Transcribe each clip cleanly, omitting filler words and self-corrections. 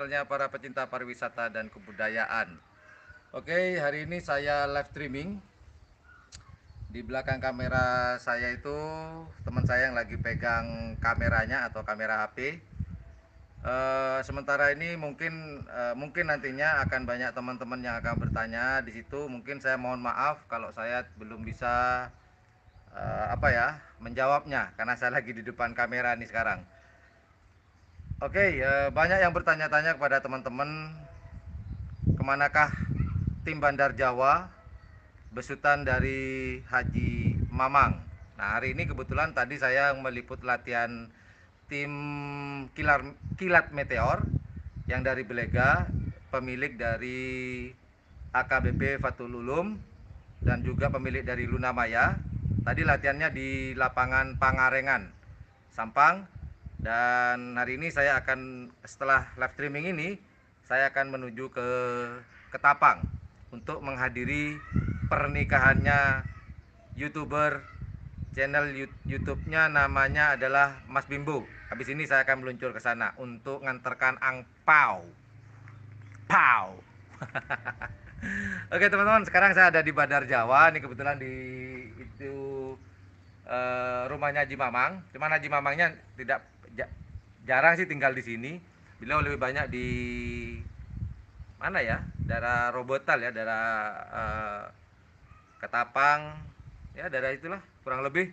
Para pecinta pariwisata dan kebudayaan. Oke, hari ini saya live streaming. Di belakang kamera saya itu teman saya yang lagi pegang kameranya atau kamera HP. Sementara ini mungkin nantinya akan banyak teman-teman yang akan bertanya di situ. Mungkin saya mohon maaf kalau saya belum bisa menjawabnya karena saya lagi di depan kamera nih sekarang. Oke, banyak yang bertanya-tanya kepada teman-teman, kemanakah tim Bandar Jawa besutan dari Haji Mamang. Nah, hari ini kebetulan tadi saya meliput latihan tim Kilat Meteor yang dari Belega, pemilik dari AKBP Fatul Ulum dan juga pemilik dari Luna Maya. Tadi latihannya di lapangan Pangarengan, Sampang. Dan hari ini saya akan, setelah live streaming ini, saya akan menuju ke Ketapang untuk menghadiri pernikahannya YouTuber, channel YouTube-nya namanya adalah Mas Bimbo. Habis ini saya akan meluncur ke sana untuk nganterkan angpau. Pau. Oke teman-teman, sekarang saya ada di Bandar Jawa. Ini kebetulan di itu rumahnya Haji Mamang. Cuman Haji Mamangnya tidak jarang sih tinggal di sini. Beliau lebih banyak di mana ya? Daerah Robotal ya, daerah Ketapang. Ya, daerah itulah kurang lebih.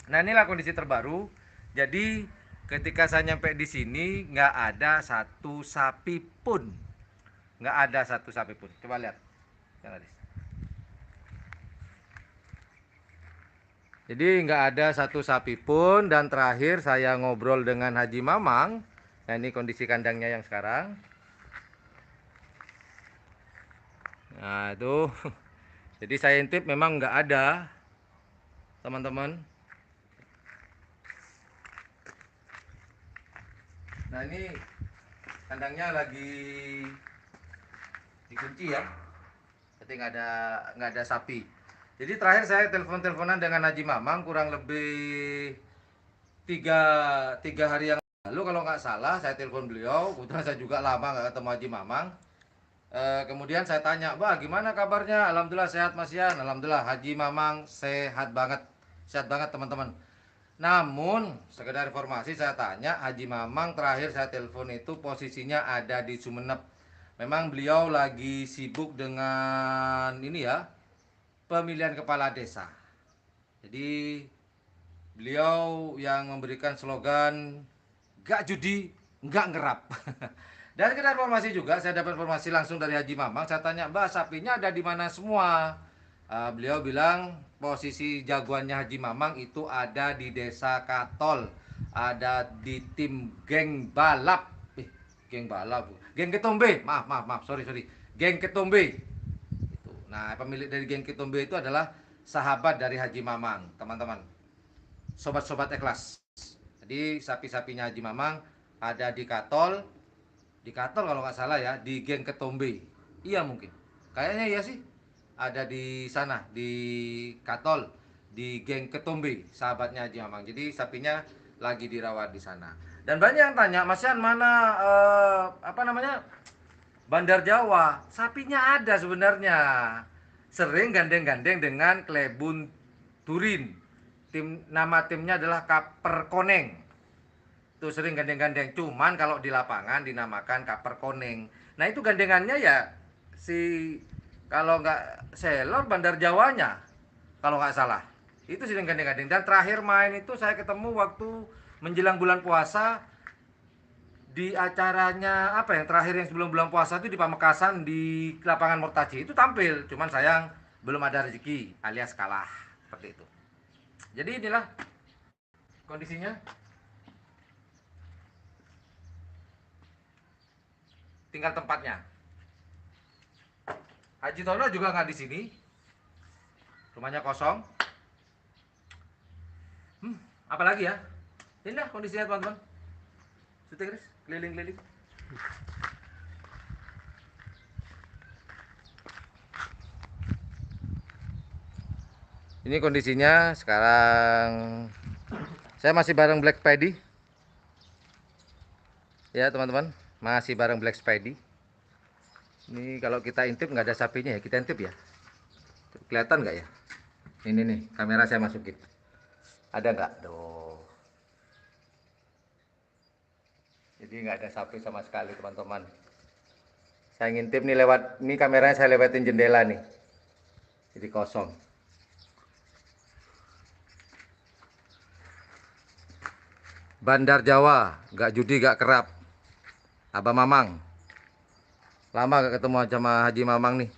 Nah, inilah kondisi terbaru. Jadi, ketika saya nyampe di sini nggak ada satu sapi pun. Nggak ada satu sapi pun. Coba lihat. Jadi nggak ada satu sapi pun. Dan terakhir saya ngobrol dengan Haji Mamang. Nah, ini kondisi kandangnya yang sekarang. Nah, itu. Jadi saya intip memang nggak ada, teman-teman. Nah, ini kandangnya lagi dikunci ya. Jadi nggak ada sapi. Jadi terakhir saya telepon-teleponan dengan Haji Mamang kurang lebih tiga, tiga hari yang lalu kalau nggak salah. Saya telepon beliau. Kebetulan saya juga lama nggak ketemu Haji Mamang. Kemudian saya tanya, "Bah, gimana kabarnya?" "Alhamdulillah sehat Mas Yan." "Alhamdulillah." Haji Mamang sehat banget teman-teman. Namun sekedar informasi saya tanya, Haji Mamang terakhir saya telepon itu posisinya ada di Sumeneb. Memang beliau lagi sibuk dengan ini ya, pemilihan kepala desa. Jadi beliau yang memberikan slogan gak judi, gak ngerap. Dan kita informasi juga, saya dapat informasi langsung dari Haji Mamang. Saya tanya, "Mbak, sapinya ada di mana semua?" Beliau bilang posisi jagoannya Haji Mamang itu ada di Desa Katol, ada di tim geng balap. Geng balap, geng ketombe. Maaf, sorry, geng ketombe. Itu. Nah, pemilik dari geng ketombe itu adalah sahabat dari Haji Mamang, teman-teman. Sobat-sobat ikhlas. Jadi sapi-sapinya Haji Mamang ada di Katol kalau nggak salah ya, di geng Ketombe. Iya mungkin. Kayaknya iya sih. Ada di sana, di Katol, di geng Ketombe, sahabatnya Haji Mamang. Jadi sapinya lagi dirawat di sana. Dan banyak yang tanya, "Mas Yan, mana apa namanya? Bandar Jawa?" Sapinya ada sebenarnya. Sering gandeng-gandeng dengan Klebun Turin. Nama timnya adalah Kaper Koneng. Itu sering gandeng-gandeng, cuman kalau di lapangan dinamakan Kaper Koneng. Nah, itu gandengannya ya si, kalau nggak Selor, Bandar Jawanya kalau nggak salah. Itu sering gandeng-gandeng. Dan terakhir main itu saya ketemu waktu menjelang bulan puasa di acaranya apa yang terakhir yang sebelum bulan puasa itu di Pamekasan di lapangan Mortaji. Itu tampil, cuman sayang belum ada rezeki alias kalah seperti itu. Jadi inilah kondisinya, tinggal tempatnya. Haji Tono juga nggak di sini, rumahnya kosong. Apalagi ya, inilah kondisinya teman-teman. Sudah guys, keliling-keliling. Ini kondisinya sekarang. Saya masih bareng Black Paddy ya teman-teman. Masih bareng Black Spidey. Ini kalau kita intip nggak ada sapinya ya, kita intip ya. Kelihatan nggak ya? Ini nih, kamera saya masukin. Ada nggak? Tuh. Jadi nggak ada sapi sama sekali teman-teman. Saya ngintip nih lewat, ini kameranya saya lewatin jendela nih. Jadi kosong. Bandar Jawa, nggak judi, nggak kerap. Abah Mamang. Lama gak ketemu sama Haji Mamang nih.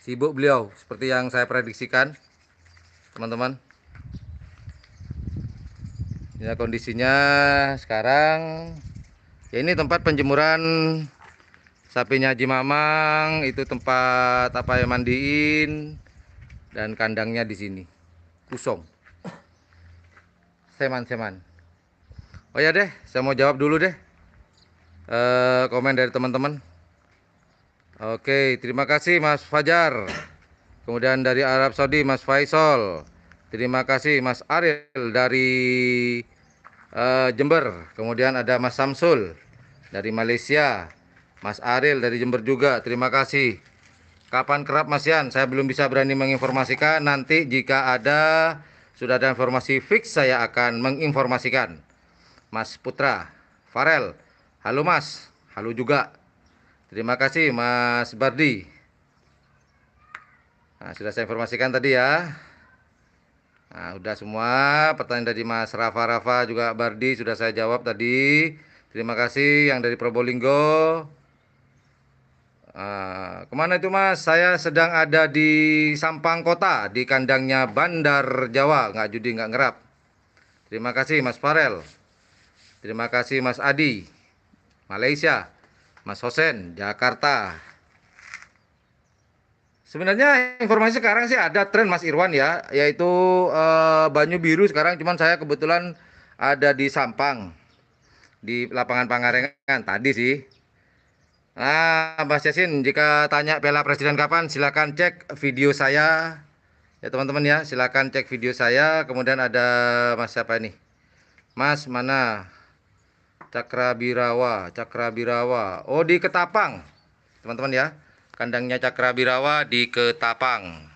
Sibuk beliau, seperti yang saya prediksikan, teman-teman. Ya kondisinya sekarang. Ya ini tempat penjemuran sapinya Haji Mamang. Itu tempat apa ya, mandiin. Dan kandangnya di sini. Kosong. Seman-seman. Oh ya deh, saya mau jawab dulu deh. Komen dari teman-teman. Oke, terima kasih Mas Fajar. Kemudian dari Arab Saudi Mas Faisal. Terima kasih Mas Ariel dari Jember. Kemudian ada Mas Samsul dari Malaysia. Mas Ariel dari Jember juga. Terima kasih. Kapan kerap Mas Yan? Saya belum bisa berani menginformasikan. Nanti jika sudah ada informasi fix, saya akan menginformasikan. Mas Putra Farel. Halo Mas. Halo juga. Terima kasih Mas Bardi. Nah, sudah saya informasikan tadi ya. Nah, udah semua pertanyaan dari Mas Rafa juga Bardi sudah saya jawab tadi. Terima kasih yang dari Probolinggo. Kemana itu Mas? Saya sedang ada di Sampang Kota, di kandangnya Bandar Jawa. Nggak judi, nggak ngerap. Terima kasih Mas Farel. Terima kasih Mas Adi, Malaysia. Mas Hosen, Jakarta. Sebenarnya informasi sekarang sih ada tren Mas Irwan ya, yaitu Banyu Biru sekarang. Cuman saya kebetulan ada di Sampang, di lapangan Pangarengan tadi sih. Nah, Mas Yasin, jika tanya Piala Presiden kapan, silakan cek video saya. Ya teman-teman ya, silakan cek video saya. Kemudian ada Mas siapa ini? Mas mana? Cakra Birawa. Oh, di Ketapang. Teman-teman ya. Kandangnya Cakra Birawa di Ketapang.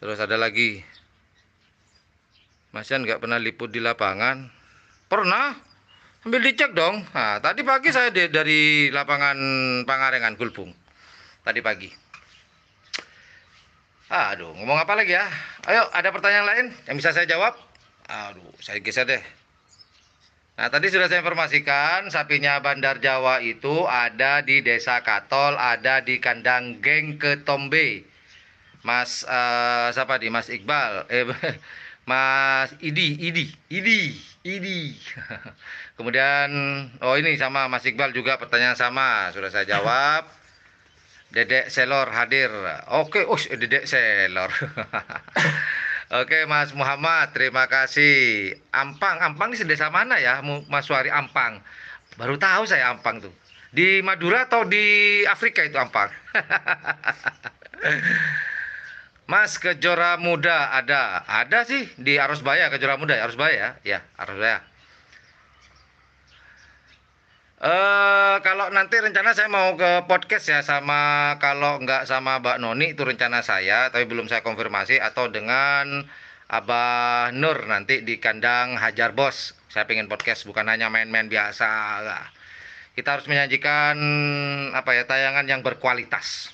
Terus ada lagi. Mas Yan nggak pernah liput di lapangan? Pernah. Sambil dicek dong. Nah, tadi pagi saya dari lapangan Pangarengan Gulpung. Tadi pagi. Aduh, ngomong apa lagi ya? Ayo, ada pertanyaan lain yang bisa saya jawab? Aduh, saya geser deh. Nah, tadi sudah saya informasikan sapinya Bandar Jawa itu ada di Desa Katol, ada di kandang Geng Ketombe. Mas siapa di Mas Iqbal? Mas Idi. Kemudian oh ini sama Mas Iqbal juga pertanyaan sama, sudah saya jawab. Dedek Selor hadir. Oke, Dedek Selor. Oke, Mas Muhammad, terima kasih. Ampang ini desa mana ya, Mas Suari Ampang? Baru tahu saya Ampang tuh. Di Madura atau di Afrika itu Ampang? Mas Kejora Muda ada sih di Arosbaya, Kejora Muda ya, Arosbaya ya, Arosbaya. Kalau nanti rencana saya mau ke podcast ya, sama kalau nggak sama Mbak Noni itu rencana saya, tapi belum saya konfirmasi, atau dengan Abah Nur nanti di kandang Hajar Bos. Saya pengen podcast, bukan hanya main-main biasa. Kita harus menyajikan apa ya, tayangan yang berkualitas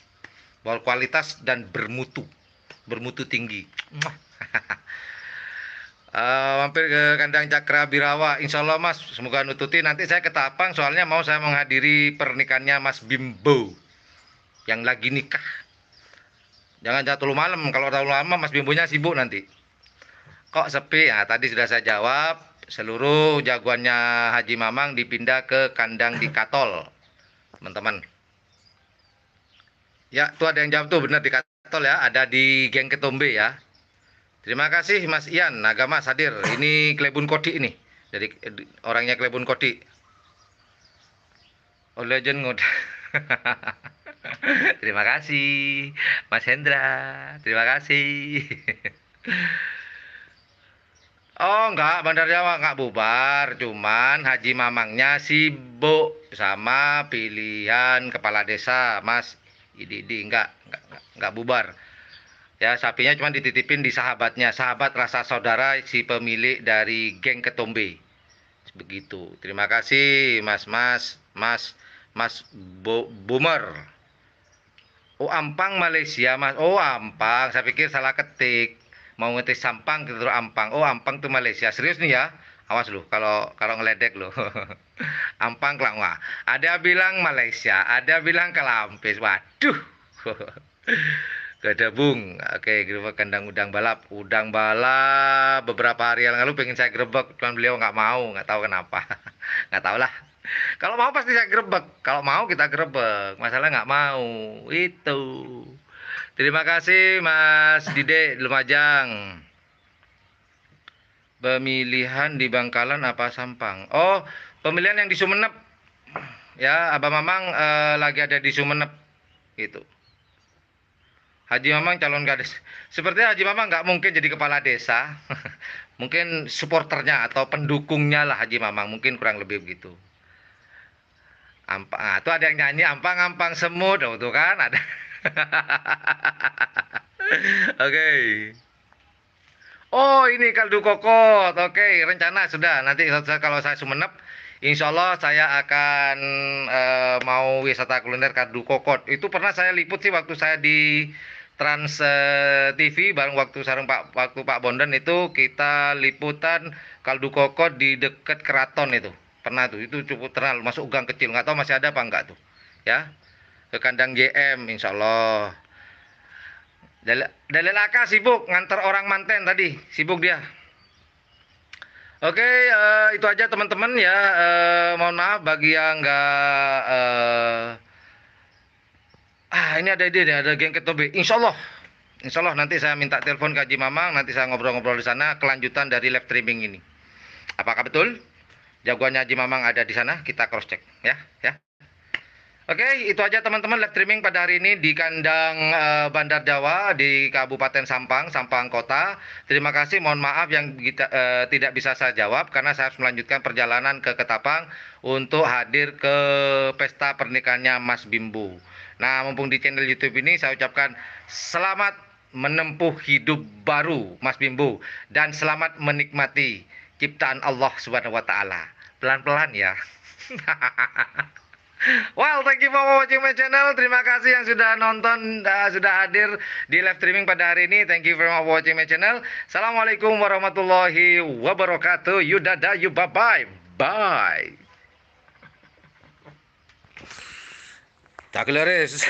dan bermutu tinggi. Mampir ke kandang Cakra Birawa, insya Allah Mas, semoga nututi. Nanti saya ke Tapang, soalnya mau saya menghadiri pernikahannya Mas Bimbo yang lagi nikah. Jangan terlalu malam, kalau terlalu lama Mas Bimbonya sibuk nanti. Kok sepi? Nah, tadi sudah saya jawab, seluruh jagoannya Haji Mamang dipindah ke kandang di Katol, teman-teman. Ya, tuh ada yang jawab tuh, benar di Katol ya, ada di Geng Ketombe ya. Terima kasih Mas Ian, Agama hadir. Ini Klebun Kodi ini. Dari orangnya Klebun Kodi. Oh Legend Ngod. Terima kasih Mas Hendra. Terima kasih. Oh enggak, Bandar Jawa enggak bubar, cuman Haji Mamangnya sibuk sama pilihan kepala desa, Mas Ididi enggak bubar. Ya, sapinya cuma dititipin di sahabatnya, sahabat rasa saudara si pemilik dari geng Ketombe. Begitu. Terima kasih, Mas Boomer. Oh, Ampang Malaysia, Mas. Oh, Ampang. Saya pikir salah ketik. Mau ngetis Sampang gitu Ampang. Oh, Ampang tuh Malaysia. Serius nih ya. Awas loh kalau kalau ngeledek loh. Ampang Kelangwa. Ada bilang Malaysia, ada bilang Kelampis. Waduh. Gadabung. Oke, gerbek kandang udang balap. Udang balap beberapa hari yang lalu pengen saya gerbek, cuman beliau nggak mau, nggak tahu kenapa. Nggak tahu lah. Kalau mau pasti saya gerbek. Kalau mau kita gerbek. Masalah nggak mau. Itu. Terima kasih Mas Dide di Lumajang. Pemilihan di Bangkalan apa Sampang? Oh, pemilihan yang di Sumenep. Ya, Abah Mamang lagi ada di Sumenep. Gitu. Haji Mamang calon kades. Sepertinya Haji Mamang nggak mungkin jadi kepala desa. Mungkin supporternya atau pendukungnya lah Haji Mamang. Mungkin kurang lebih begitu. Ampang, tuh ada yang nyanyi ampang-ampang semut, oh, tuh kan ada. Oke. Oh, ini kaldu kokot. Oke, rencana sudah. Nanti kalau saya Sumenep, insya Allah saya akan mau wisata kuliner kaldu kokot. Itu pernah saya liput sih waktu saya di Trans TV bareng waktu Pak Bondan itu kita liputan kaldu kokot di dekat keraton itu. Pernah tuh, itu cukup terkenal, masuk gang kecil. Nggak tahu masih ada apa enggak tuh. Ya, ke kandang JM insya Allah. Dalil Aka sibuk nganter orang manten tadi, sibuk dia. Oke, itu aja teman-teman ya. Mohon maaf bagi yang nggak. Ini ada ide nih, ada geng Ketobe. Insya Allah nanti saya minta telepon ke Haji Mamang, nanti saya ngobrol-ngobrol di sana kelanjutan dari live streaming ini. Apakah betul? Jagoannya Haji Mamang ada di sana, kita cross check ya, ya. Oke, itu aja teman-teman live streaming pada hari ini di kandang Bandar Jawa di Kabupaten Sampang, Sampang Kota. Terima kasih, mohon maaf yang tidak bisa saya jawab karena saya harus melanjutkan perjalanan ke Ketapang untuk hadir ke pesta pernikahannya Mas Bimbo. Nah, mumpung di channel YouTube ini saya ucapkan selamat menempuh hidup baru Mas Bimbo dan selamat menikmati ciptaan Allah Subhanahu wa taala. Pelan-pelan ya. Well, thank you for watching my channel. Terima kasih yang sudah nonton, sudah hadir di live streaming pada hari ini. Thank you very much for watching my channel. Assalamualaikum warahmatullahi wabarakatuh. You dadah, you bye-bye. Bye. Cakleres.